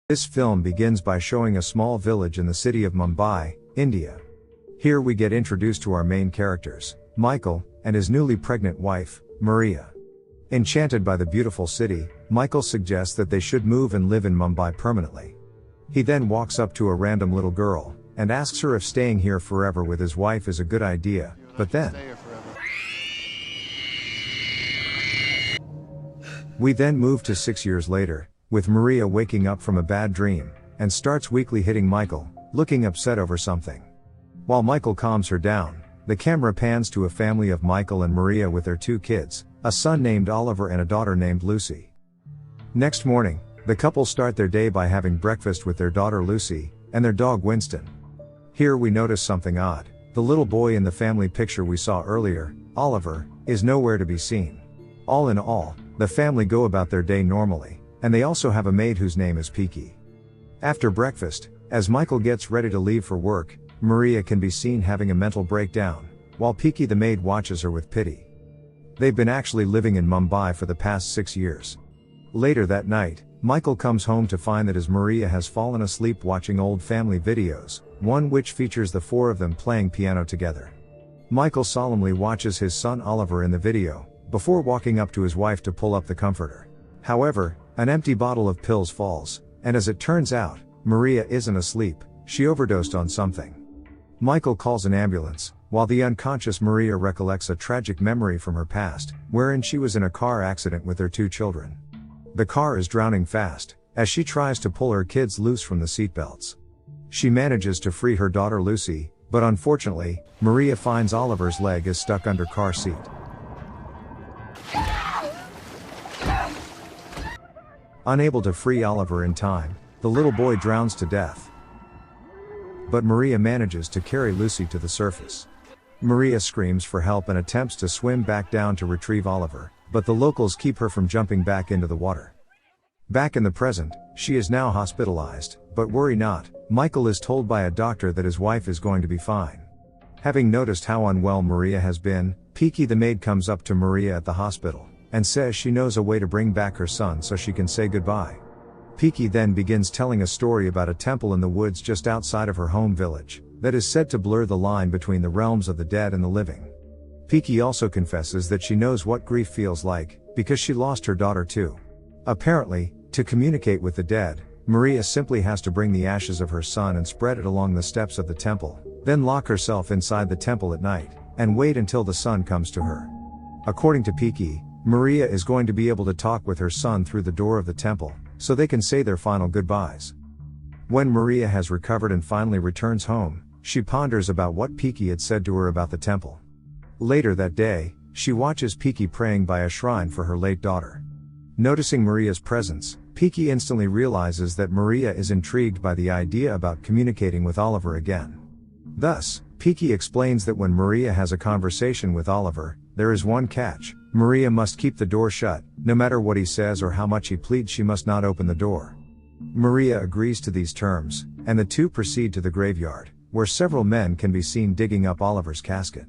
This film begins by showing a small village in the city of Mumbai, India. Here we get introduced to our main characters, Michael, and his newly pregnant wife, Maria. Enchanted by the beautiful city, Michael suggests that they should move and live in Mumbai permanently. He then walks up to a random little girl, and asks her if staying here forever with his wife is a good idea, but then we then move to 6 years later, with Maria waking up from a bad dream, and starts weakly hitting Michael, looking upset over something. While Michael calms her down, the camera pans to a family of Michael and Maria with their 2 kids, a son named Oliver and a daughter named Lucy. Next morning, the couple start their day by having breakfast with their daughter Lucy, and their dog Winston. Here we notice something odd. The little boy in the family picture we saw earlier, Oliver, is nowhere to be seen. All in all, the family go about their day normally, and they also have a maid whose name is Peaky. After breakfast, as Michael gets ready to leave for work, Maria can be seen having a mental breakdown, while Peaky the maid watches her with pity. They've been actually living in Mumbai for the past 6 years. Later that night, Michael comes home to find that his Maria has fallen asleep watching old family videos, one which features the 4 of them playing piano together. Michael solemnly watches his son Oliver in the video, before walking up to his wife to pull up the comforter. However, an empty bottle of pills falls, and as it turns out, Maria isn't asleep, she overdosed on something. Michael calls an ambulance, while the unconscious Maria recollects a tragic memory from her past, wherein she was in a car accident with her 2 children. The car is drowning fast, as she tries to pull her kids loose from the seatbelts. She manages to free her daughter Lucy, but unfortunately, Maria finds Oliver's leg is stuck under car seat. Unable to free Oliver in time, the little boy drowns to death. But Maria manages to carry Lucy to the surface. Maria screams for help and attempts to swim back down to retrieve Oliver, but the locals keep her from jumping back into the water. Back in the present, she is now hospitalized, but worry not, Michael is told by a doctor that his wife is going to be fine. Having noticed how unwell Maria has been, Peaky the maid comes up to Maria at the hospital, and says she knows a way to bring back her son so she can say goodbye. Peaky then begins telling a story about a temple in the woods just outside of her home village, that is said to blur the line between the realms of the dead and the living. Peaky also confesses that she knows what grief feels like, because she lost her daughter too. Apparently, to communicate with the dead, Maria simply has to bring the ashes of her son and spread it along the steps of the temple, then lock herself inside the temple at night, and wait until the sun comes to her. According to Peaky, Maria is going to be able to talk with her son through the door of the temple, so they can say their final goodbyes. When Maria has recovered and finally returns home, she ponders about what Peaky had said to her about the temple. Later that day, she watches Peaky praying by a shrine for her late daughter. Noticing Maria's presence, Peaky instantly realizes that Maria is intrigued by the idea about communicating with Oliver again. Thus, Peaky explains that when Maria has a conversation with Oliver, there is one catch: Maria must keep the door shut, no matter what he says or how much he pleads she must not open the door. Maria agrees to these terms, and the 2 proceed to the graveyard, where several men can be seen digging up Oliver's casket.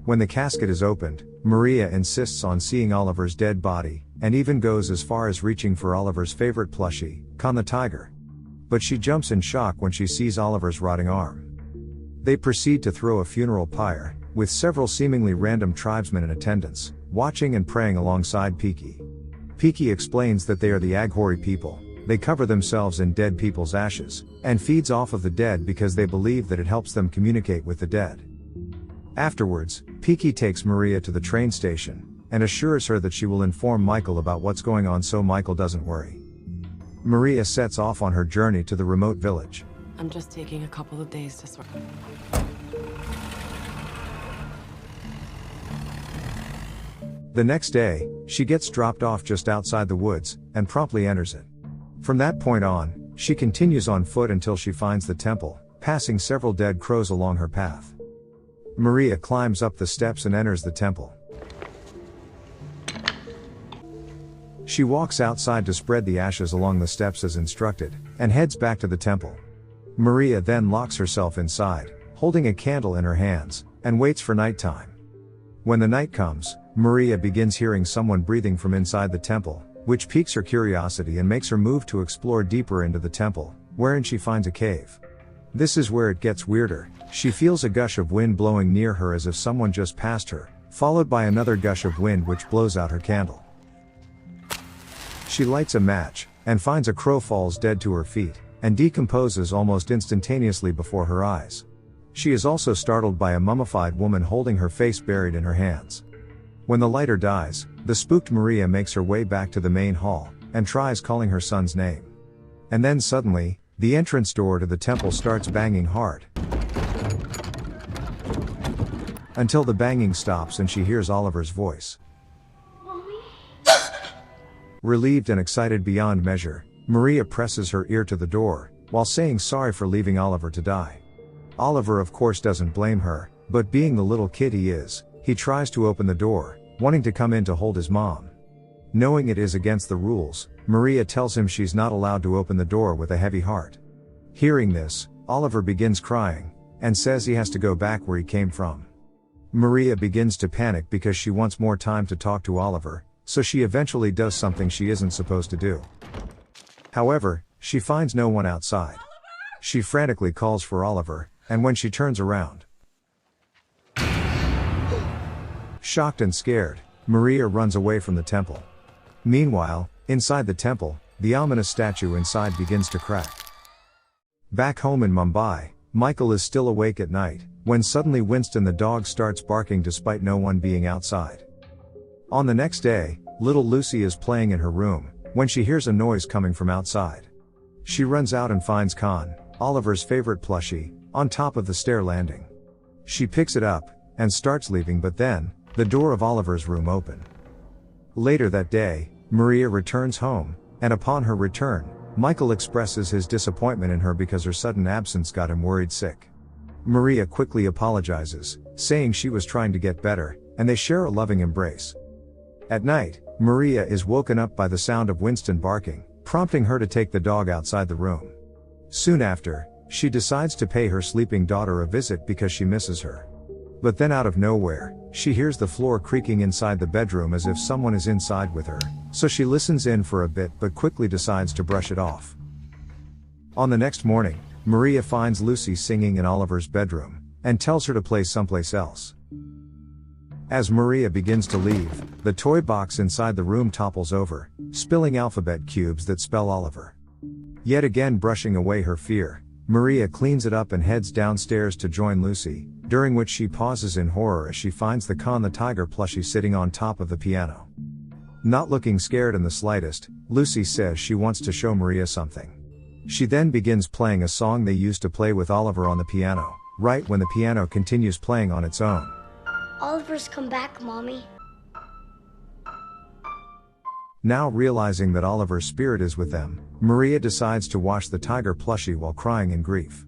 When the casket is opened, Maria insists on seeing Oliver's dead body, and even goes as far as reaching for Oliver's favorite plushie, Khan the tiger. But she jumps in shock when she sees Oliver's rotting arm. They proceed to throw a funeral pyre, with several seemingly random tribesmen in attendance, watching and praying alongside Peaky. Peaky explains that they are the Aghori people. They cover themselves in dead people's ashes, and feeds off of the dead because they believe that it helps them communicate with the dead. Afterwards, Peaky takes Maria to the train station, and assures her that she will inform Michael about what's going on so Michael doesn't worry. Maria sets off on her journey to the remote village. I'm just taking a couple of days to sort. The next day, she gets dropped off just outside the woods, and promptly enters it. From that point on, she continues on foot until she finds the temple, passing several dead crows along her path. Maria climbs up the steps and enters the temple. She walks outside to spread the ashes along the steps as instructed, and heads back to the temple. Maria then locks herself inside, holding a candle in her hands, and waits for nighttime. When the night comes, Maria begins hearing someone breathing from inside the temple, which piques her curiosity and makes her move to explore deeper into the temple, wherein she finds a cave. This is where it gets weirder. She feels a gush of wind blowing near her as if someone just passed her, followed by another gush of wind which blows out her candle. She lights a match, and finds a crow falls dead to her feet, and decomposes almost instantaneously before her eyes. She is also startled by a mummified woman holding her face buried in her hands. When the lighter dies, the spooked Maria makes her way back to the main hall, and tries calling her son's name. And then suddenly, the entrance door to the temple starts banging hard. Until the banging stops and she hears Oliver's voice. Relieved and excited beyond measure, Maria presses her ear to the door, while saying sorry for leaving Oliver to die. Oliver of course doesn't blame her, but being the little kid he is, he tries to open the door, wanting to come in to hold his mom. Knowing it is against the rules, Maria tells him she's not allowed to open the door with a heavy heart. Hearing this, Oliver begins crying, and says he has to go back where he came from. Maria begins to panic because she wants more time to talk to Oliver, so she eventually does something she isn't supposed to do. However, she finds no one outside. She frantically calls for Oliver, and when she turns around, shocked and scared, Maria runs away from the temple. Meanwhile, inside the temple, the ominous statue inside begins to crack. Back home in Mumbai, Michael is still awake at night, when suddenly Winston the dog starts barking despite no one being outside. On the next day, little Lucy is playing in her room, when she hears a noise coming from outside. She runs out and finds Khan, Oliver's favorite plushie, on top of the stair landing. She picks it up, and starts leaving, but then, the door of Oliver's room opens. Later that day, Maria returns home, and upon her return, Michael expresses his disappointment in her because her sudden absence got him worried sick. Maria quickly apologizes, saying she was trying to get better, and they share a loving embrace. At night, Maria is woken up by the sound of Winston barking, prompting her to take the dog outside the room. Soon after, she decides to pay her sleeping daughter a visit because she misses her. But then out of nowhere, she hears the floor creaking inside the bedroom as if someone is inside with her, so she listens in for a bit but quickly decides to brush it off. On the next morning, Maria finds Lucy singing in Oliver's bedroom, and tells her to play someplace else. As Maria begins to leave, the toy box inside the room topples over, spilling alphabet cubes that spell Oliver. Yet again brushing away her fear, Maria cleans it up and heads downstairs to join Lucy, during which she pauses in horror as she finds the Khan the tiger plushie sitting on top of the piano. Not looking scared in the slightest, Lucy says she wants to show Maria something. She then begins playing a song they used to play with Oliver on the piano, right when the piano continues playing on its own. Oliver's come back, Mommy. Now realizing that Oliver's spirit is with them, Maria decides to wash the tiger plushie while crying in grief.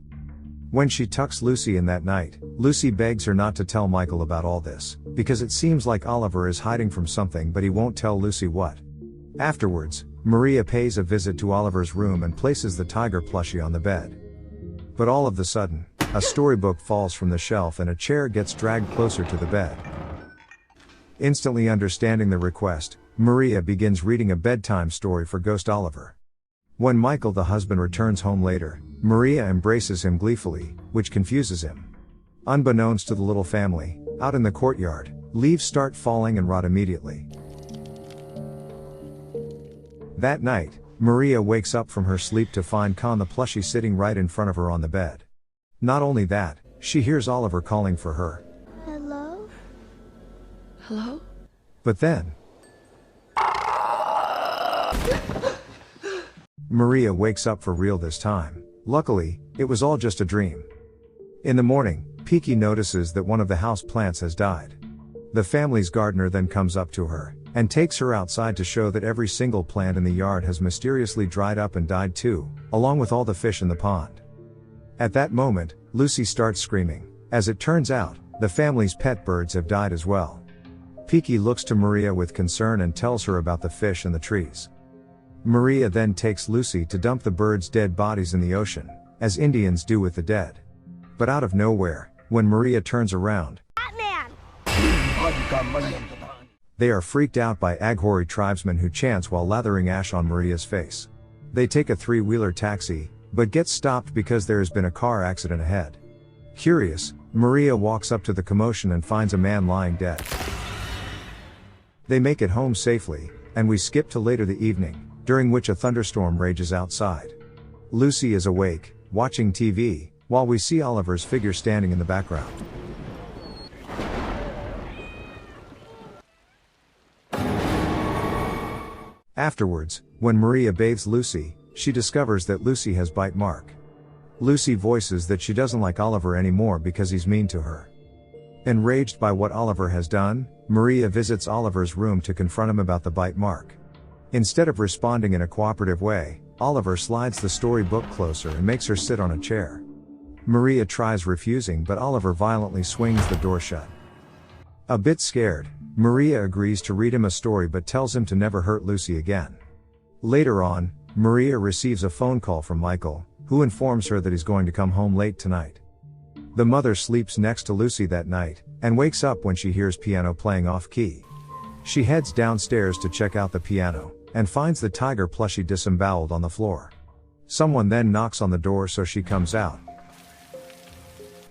When she tucks Lucy in that night, Lucy begs her not to tell Michael about all this, because it seems like Oliver is hiding from something but he won't tell Lucy what. Afterwards, Maria pays a visit to Oliver's room and places the tiger plushie on the bed. But all of a sudden, a storybook falls from the shelf and a chair gets dragged closer to the bed. Instantly understanding the request, Maria begins reading a bedtime story for Ghost Oliver. When Michael the husband returns home later, Maria embraces him gleefully, which confuses him. Unbeknownst to the little family, out in the courtyard, leaves start falling and rot immediately. That night, Maria wakes up from her sleep to find Khan the plushie sitting right in front of her on the bed. Not only that, she hears Oliver calling for her. Hello? Hello? But then, Maria wakes up for real this time. Luckily, it was all just a dream. In the morning, Peaky notices that one of the house plants has died. The family's gardener then comes up to her, and takes her outside to show that every single plant in the yard has mysteriously dried up and died too, along with all the fish in the pond. At that moment, Lucy starts screaming. As it turns out, the family's pet birds have died as well. Peaky looks to Maria with concern and tells her about the fish and the trees. Maria then takes Lucy to dump the birds' dead bodies in the ocean, as Indians do with the dead. But out of nowhere, when Maria turns around, Batman! They are freaked out by Aghori tribesmen who chants while lathering ash on Maria's face. They take a three-wheeler taxi, but get stopped because there has been a car accident ahead. Curious, Maria walks up to the commotion and finds a man lying dead. They make it home safely, and we skip to later the evening, during which a thunderstorm rages outside. Lucy is awake, watching TV, while we see Oliver's figure standing in the background. Afterwards, when Maria bathes Lucy, she discovers that Lucy has bite mark. Lucy voices that she doesn't like Oliver anymore because he's mean to her. Enraged by what Oliver has done, Maria visits Oliver's room to confront him about the bite mark. Instead of responding in a cooperative way, Oliver slides the storybook closer and makes her sit on a chair. Maria tries refusing, but Oliver violently swings the door shut. A bit scared, Maria agrees to read him a story but tells him to never hurt Lucy again. Later on, Maria receives a phone call from Michael, who informs her that he's going to come home late tonight. The mother sleeps next to Lucy that night, and wakes up when she hears piano playing off-key. She heads downstairs to check out the piano, and finds the tiger plushie disemboweled on the floor. Someone then knocks on the door, so she comes out,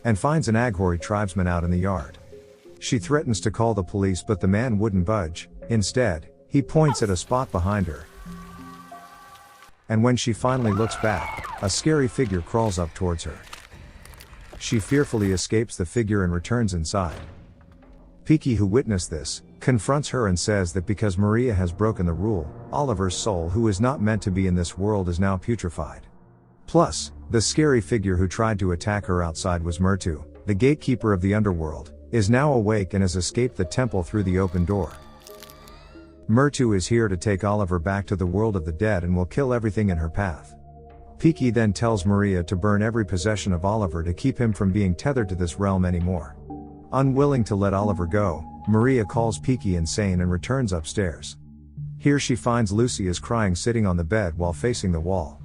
and finds an Aghori tribesman out in the yard. She threatens to call the police, but the man wouldn't budge. Instead, he points at a spot behind her. And when she finally looks back, a scary figure crawls up towards her. She fearfully escapes the figure and returns inside. Piki, who witnessed this, confronts her and says that because Maria has broken the rule, Oliver's soul, who is not meant to be in this world, is now putrefied. Plus, the scary figure who tried to attack her outside was Murtu, the gatekeeper of the underworld, is now awake and has escaped the temple through the open door. Murtu is here to take Oliver back to the world of the dead and will kill everything in her path. Piki then tells Maria to burn every possession of Oliver to keep him from being tethered to this realm anymore. Unwilling to let Oliver go, Maria calls Piki insane and returns upstairs. Here she finds Lucy is crying sitting on the bed while facing the wall.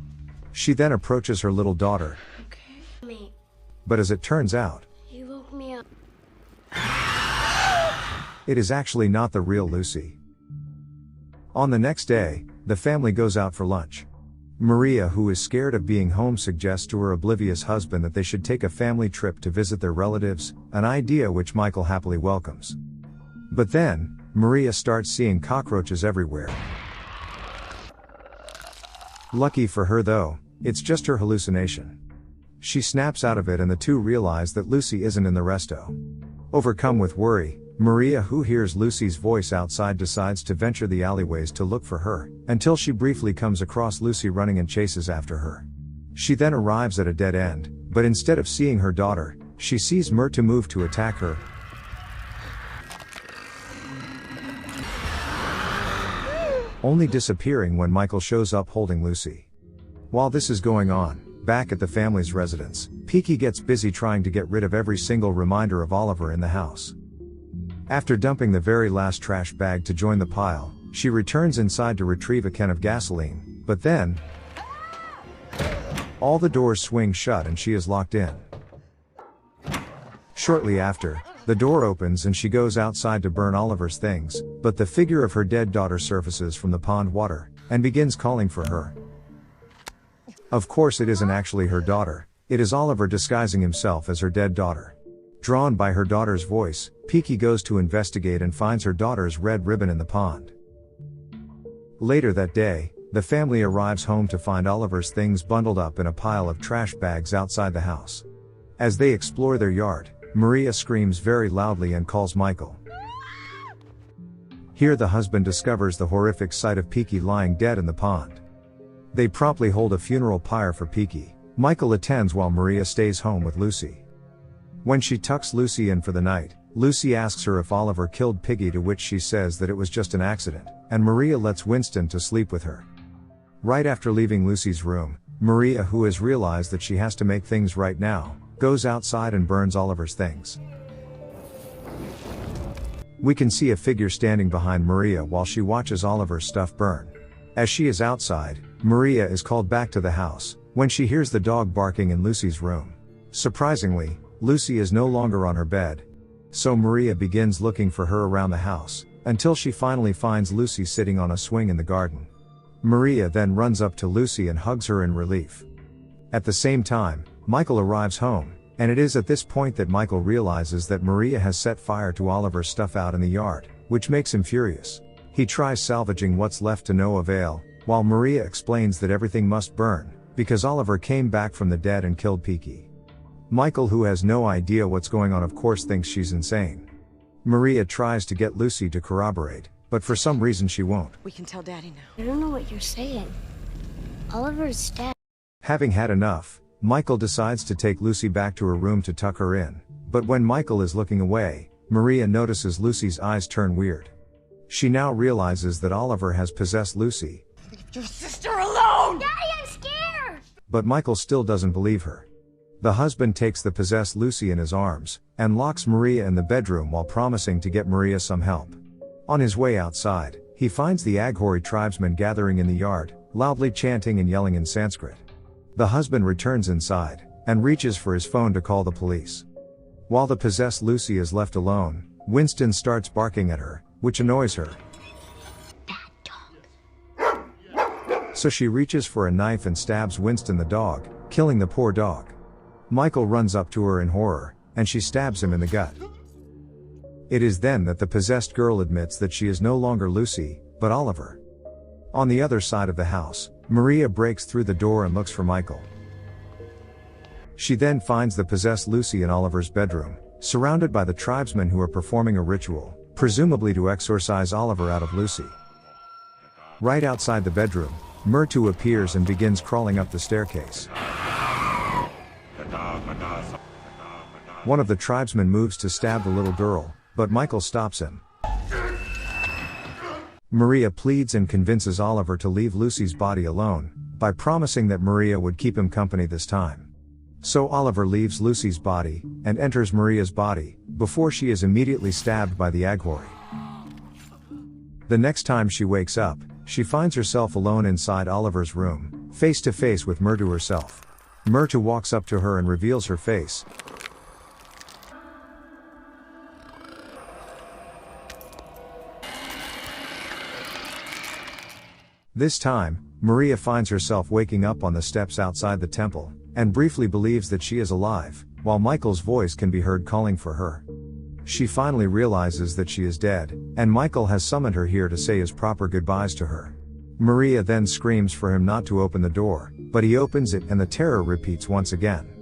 She then approaches her little daughter. Me. But as it turns out, You woke me up. it is actually not the real Lucy. On the next day, the family goes out for lunch. Maria, who is scared of being home, suggests to her oblivious husband that they should take a family trip to visit their relatives, an idea which Michael happily welcomes. But then, Maria starts seeing cockroaches everywhere. Lucky for her though, it's just her hallucination. She snaps out of it and the two realize that Lucy isn't in the resto. Overcome with worry, Maria, who hears Lucy's voice outside, decides to venture the alleyways to look for her, until she briefly comes across Lucy running and chases after her. She then arrives at a dead end, but instead of seeing her daughter, she sees Murtu move to attack her, only disappearing when Michael shows up holding Lucy. While this is going on, back at the family's residence, Piki gets busy trying to get rid of every single reminder of Oliver in the house. After dumping the very last trash bag to join the pile, she returns inside to retrieve a can of gasoline, but then all the doors swing shut and she is locked in. Shortly after, the door opens and she goes outside to burn Oliver's things, but the figure of her dead daughter surfaces from the pond water, and begins calling for her. Of course it isn't actually her daughter, it is Oliver disguising himself as her dead daughter. Drawn by her daughter's voice, Piki goes to investigate and finds her daughter's red ribbon in the pond. Later that day, the family arrives home to find Oliver's things bundled up in a pile of trash bags outside the house. As they explore their yard, Maria screams very loudly and calls Michael. Here the husband discovers the horrific sight of Piki lying dead in the pond. They promptly hold a funeral pyre for Piki. Michael attends while Maria stays home with Lucy. When she tucks Lucy in for the night, Lucy asks her if Oliver killed Piggy, to which she says that it was just an accident, and Maria lets Winston to sleep with her. Right after leaving Lucy's room, Maria, who has realized that she has to make things right now, goes outside and burns Oliver's things. We can see a figure standing behind Maria while she watches Oliver's stuff burn. As she is outside, Maria is called back to the house, when she hears the dog barking in Lucy's room. Surprisingly, Lucy is no longer on her bed. So Maria begins looking for her around the house, until she finally finds Lucy sitting on a swing in the garden. Maria then runs up to Lucy and hugs her in relief. At the same time, Michael arrives home, and it is at this point that Michael realizes that Maria has set fire to Oliver's stuff out in the yard, which makes him furious. He tries salvaging what's left to no avail, while Maria explains that everything must burn, because Oliver came back from the dead and killed Peaky. Michael, who has no idea what's going on, of course thinks she's insane. Maria tries to get Lucy to corroborate, but for some reason she won't. We can tell Daddy now. I don't know what you're saying. Oliver's dead. Having had enough, Michael decides to take Lucy back to her room to tuck her in, but when Michael is looking away, Maria notices Lucy's eyes turn weird. She now realizes that Oliver has possessed Lucy. Leave your sister alone! Daddy, I'm scared! But Michael still doesn't believe her. The husband takes the possessed Lucy in his arms, and locks Maria in the bedroom while promising to get Maria some help. On his way outside, he finds the Aghori tribesmen gathering in the yard, loudly chanting and yelling in Sanskrit. The husband returns inside, and reaches for his phone to call the police. While the possessed Lucy is left alone, Winston starts barking at her, which annoys her. Bad dog. So she reaches for a knife and stabs Winston the dog, killing the poor dog. Michael runs up to her in horror, and she stabs him in the gut. It is then that the possessed girl admits that she is no longer Lucy, but Oliver. On the other side of the house, Maria breaks through the door and looks for Michael. She then finds the possessed Lucy in Oliver's bedroom, surrounded by the tribesmen who are performing a ritual, presumably to exorcise Oliver out of Lucy. Right outside the bedroom, Murtu appears and begins crawling up the staircase. One of the tribesmen moves to stab the little girl, but Michael stops him. Maria pleads and convinces Oliver to leave Lucy's body alone, by promising that Maria would keep him company this time. So Oliver leaves Lucy's body, and enters Maria's body, before she is immediately stabbed by the Aghori. The next time she wakes up, she finds herself alone inside Oliver's room, face to face with Murtu herself. Murtu walks up to her and reveals her face. This time, Maria finds herself waking up on the steps outside the temple, and briefly believes that she is alive, while Michael's voice can be heard calling for her. She finally realizes that she is dead, and Michael has summoned her here to say his proper goodbyes to her. Maria then screams for him not to open the door, but he opens it and the terror repeats once again.